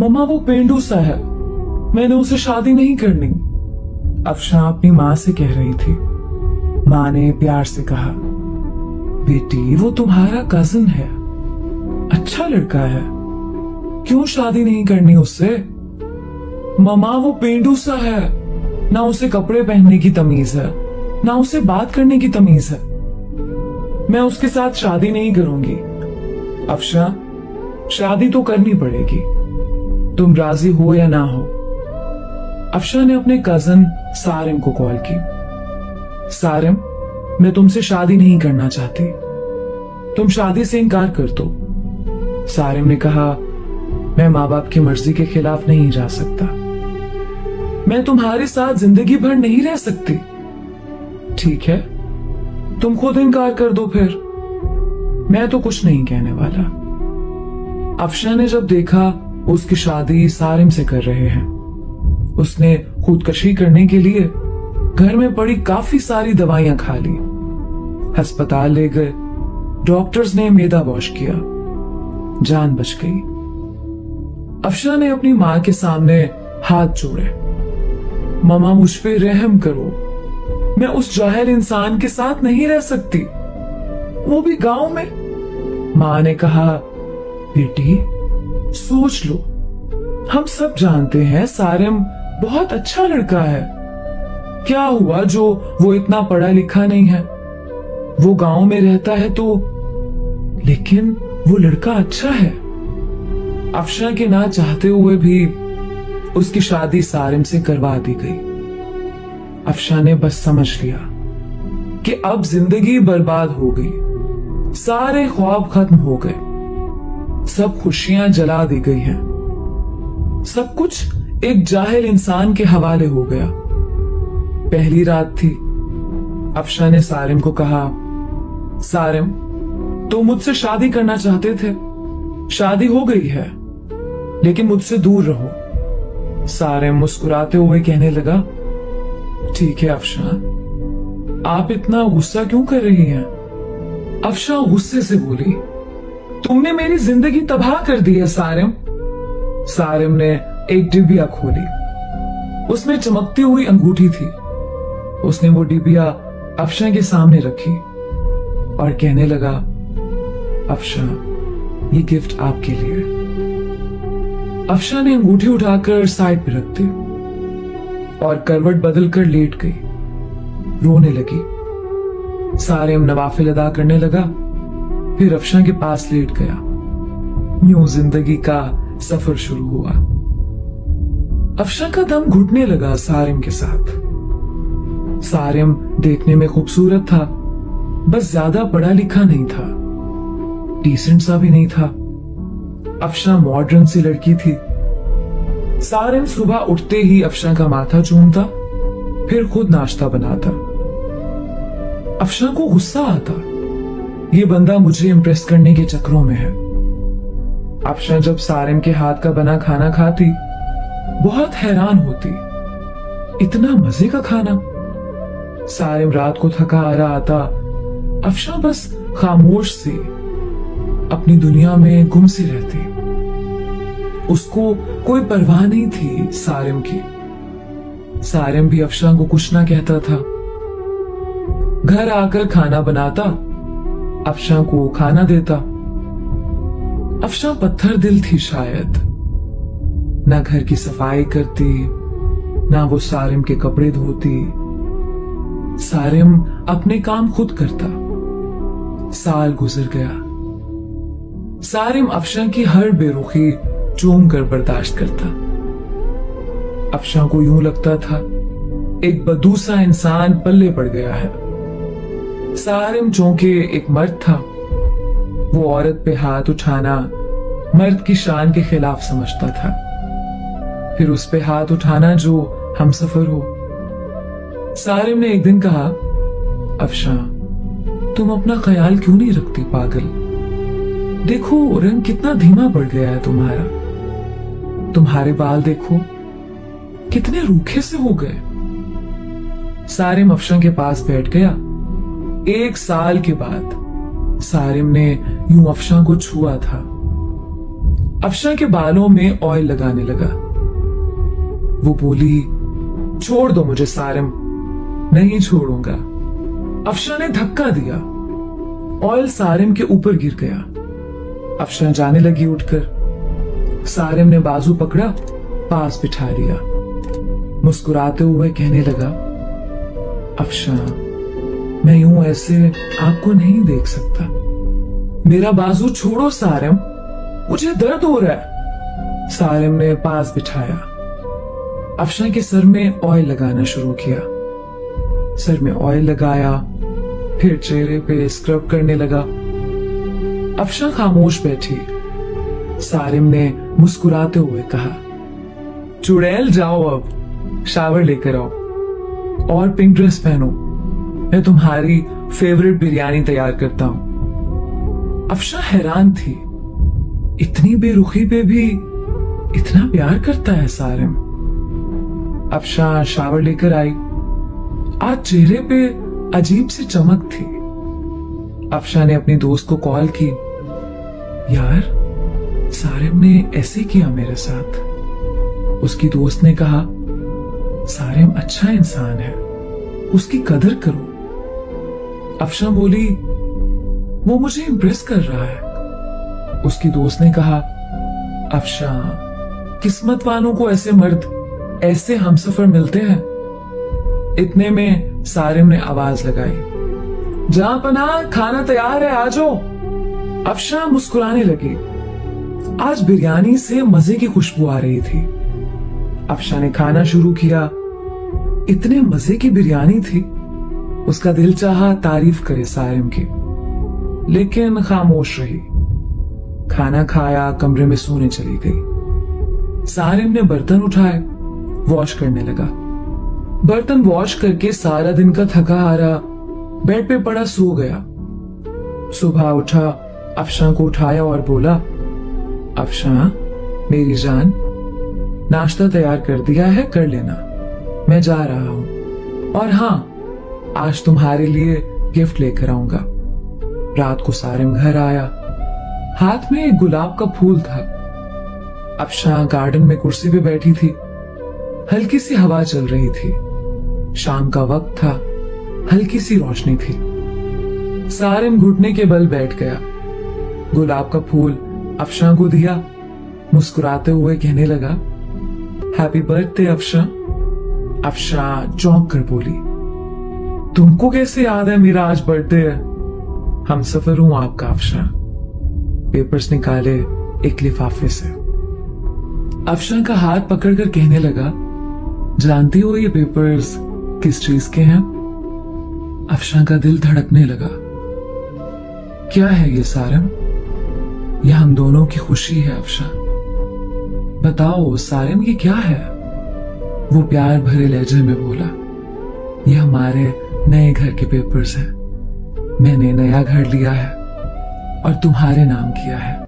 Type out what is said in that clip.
मम्मा वो पेंडू सा है, मैंने उसे शादी नहीं करनी। अफशा अपनी माँ से कह रही थी। माँ ने प्यार से कहा, बेटी वो तुम्हारा कजिन है, अच्छा लड़का है, क्यों शादी नहीं करनी उससे? मम्मा वो पेंडू सा है, ना उसे कपड़े पहनने की तमीज है, ना उसे बात करने की तमीज है। मैं उसके साथ शादी नहीं करूंगी। अफशा, शादी तो करनी पड़ेगी, तुम राजी हो या ना हो। अफशा ने अपने कजन सारिम को कॉल की। सारिम, मैं तुमसे शादी नहीं करना चाहती, तुम शादी से इनकार कर दो। सारिम ने कहा, मैं माँ बाप की मर्जी के खिलाफ नहीं जा सकता, मैं तुम्हारे साथ जिंदगी भर नहीं रह सकती। ठीक है, तुम खुद इनकार कर दो फिर, मैं तो कुछ नहीं कहने वाला। अफशा ने जब देखा उसकी शादी सारिम से कर रहे हैं, उसने खुदकशी करने के लिए घर में पड़ी काफी सारी दवाइयां खा ली, अस्पताल ले गए, डॉक्टर्स ने मैदा वॉश किया, जान बच गई। अफशा ने अपनी मां के सामने हाथ जोड़े, मम्मा मुझ पे रहम करो, मैं उस जाहिल इंसान के साथ नहीं रह सकती, वो भी गांव में। मां ने कहा, बेटी सोच लो, हम सब जानते हैं सारिम बहुत अच्छा लड़का है, क्या हुआ जो वो इतना पढ़ा लिखा नहीं है, वो गांव में रहता है तो, लेकिन वो लड़का अच्छा है। अफशा के ना चाहते हुए भी उसकी शादी सारिम से करवा दी गई। अफशा ने बस समझ लिया कि अब जिंदगी बर्बाद हो गई, सारे ख्वाब खत्म हो गए, सब खुशियां जला दी गई हैं, सब कुछ एक जाहिल इंसान के हवाले हो गया। पहली रात थी। अफशा ने सारिम को कहा, सारिम तुम मुझसे शादी करना चाहते थे, शादी हो गई है, लेकिन मुझसे दूर रहो। सारिम मुस्कुराते हुए कहने लगा, ठीक है अफशा, आप इतना गुस्सा क्यों कर रही हैं? अफशा गुस्से से बोली, तुमने मेरी जिंदगी तबाह कर दी है सारिम। सारिम ने एक डिबिया खोली, उसमें चमकती हुई अंगूठी थी। उसने वो डिबिया अफशा के सामने रखी और कहने लगा, अफशा ये गिफ्ट आपके लिए। अफशा ने अंगूठी उठाकर साइड पे रख दी और करवट बदलकर लेट गई, रोने लगी। सारिम नवाफिल अदा करने लगा, फिर अफशा के पास लेट गया। यूं जिंदगी का सफर शुरू हुआ। अफशा का दम घुटने लगा सारिम के साथ। सारिम देखने में खूबसूरत था, बस ज्यादा पढ़ा लिखा नहीं था, डिसेंट सा भी नहीं था। अफशा मॉडर्न सी लड़की थी। सारिम सुबह उठते ही अफशा का माथा चूमता, फिर खुद नाश्ता बनाता। अफशा को गुस्सा आता, ये बंदा मुझे इम्प्रेस करने के चक्करों में है। अफशा जब सारिम के हाथ का बना खाना खाती, बहुत हैरान होती, इतना मजे का खाना। सारिम रात को थका आ रहा आता, अफशा बस खामोश सी अपनी दुनिया में गुम सी रहती। उसको कोई परवाह नहीं थी सारिम की। सारिम भी अफशा को कुछ ना कहता था। घर आकर खाना बनाता, अफशा को खाना देता। अफशा पत्थर दिल थी शायद, ना घर की सफाई करती, ना वो सारिम के कपड़े धोती। सारिम अपने काम खुद करता। साल गुजर गया। सारिम अफशा की हर बेरुखी चूम कर बर्दाश्त करता। अफशा को यूं लगता था एक बदूसा इंसान पल्ले पड़ गया है। सारिम चूंकि एक मर्द था, वो औरत पे हाथ उठाना मर्द की शान के खिलाफ समझता था, फिर उस पे हाथ उठाना जो हमसफर हो। सारिम ने एक दिन कहा, अफशा तुम अपना ख्याल क्यों नहीं रखती पागल? देखो रंग कितना धीमा पड़ गया है तुम्हारा, तुम्हारे बाल देखो कितने रूखे से हो गए। सारिम अफशा के पास बैठ गया। 1 साल के बाद सारिम ने यूं अफशा को छुआ था। अफशा के बालों में ऑयल लगाने लगा। वो बोली, छोड़ दो मुझे सारिम। नहीं छोड़ूंगा। अफशा ने धक्का दिया। ऑयल सारिम के ऊपर गिर गया। अफशा जाने लगी उठकर। सारिम ने बाजू पकड़ा, पास बिठा लिया। मुस्कुराते हुए कहने लगा, अफशा, मैं यूं ऐसे आपको नहीं देख सकता। मेरा बाजू छोड़ो सारिम, मुझे दर्द हो रहा है। सारिम ने पास बिठाया। अफशा के सर में ऑयल लगाना शुरू किया। सर में ऑयल लगाया, फिर चेहरे पे स्क्रब करने लगा। अफशा खामोश बैठी। सारिम ने मुस्कुराते हुए कहा, चुड़ैल जाओ, अब शावर लेकर आओ और पिंक ड्रेस पहनो। मैं तुम्हारी फेवरेट बिरयानी तैयार करता हूं। अफशा हैरान थी, इतनी बेरुखी पे भी इतना प्यार करता है सारिम। अफशा शावर लेकर आई। आज चेहरे पे अजीब सी चमक थी। अफशा ने अपनी दोस्त को कॉल की, यार सारिम ने ऐसे किया मेरे साथ। उसकी दोस्त ने कहा, सारिम अच्छा इंसान है, उसकी कदर करो। अफशा बोली, वो मुझे इंप्रेस कर रहा है। उसकी दोस्त ने कहा, अफशा, किस्मत वालों को ऐसे मर्द, ऐसे हमसफर मिलते हैं। इतने में सारिम ने आवाज लगाई, जहां पनाह, खाना तैयार है, आ जाओ। अफशा मुस्कुराने लगी। आज बिरयानी से मजे की खुशबू आ रही थी। अफशा ने खाना शुरू किया। इतने मजे की बिरयानी थी, उसका दिल चाहा तारीफ करे सारिम की, लेकिन खामोश रही। खाना खाया, कमरे में सोने चली गई। सारिम ने बर्तन उठाए, वॉश करने लगा। बर्तन वॉश करके सारा दिन का थका हारा बेड पे पड़ा सो गया। सुबह उठा, अफशा को उठाया और बोला, अफशा मेरी जान, नाश्ता तैयार कर दिया है, कर लेना, मैं जा रहा हूं। और हां, आज तुम्हारे लिए गिफ्ट लेकर आऊंगा। रात को सारिम घर आया। हाथ में एक गुलाब का फूल था। अफशा गार्डन में कुर्सी पे बैठी थी। हल्की सी हवा चल रही थी। शाम का वक्त था, हल्की सी रोशनी थी। सारिम घुटने के बल बैठ गया। गुलाब का फूल अफशा को दिया। मुस्कुराते हुए कहने लगा, हैप्पी बर्थडे अफशा। अफशा चौंक कर बोली, तुमको कैसे याद है मेरा आज बर्थडे है? हम सफर हूं आपका अफशा। पेपर्स निकाले एक लिफाफे से। अफशा का हाथ पकड़कर कहने लगा, जानती हो ये पेपर्स किस चीज के हैं? अफशा का दिल धड़कने लगा। क्या है ये सारिम? यह हम दोनों की खुशी है अफशा। बताओ सारिम, ये क्या है? वो प्यार भरे लहजे में बोला, ये हमारे नए घर के पेपर्स हैं। मैंने नया घर लिया है और तुम्हारे नाम किया है।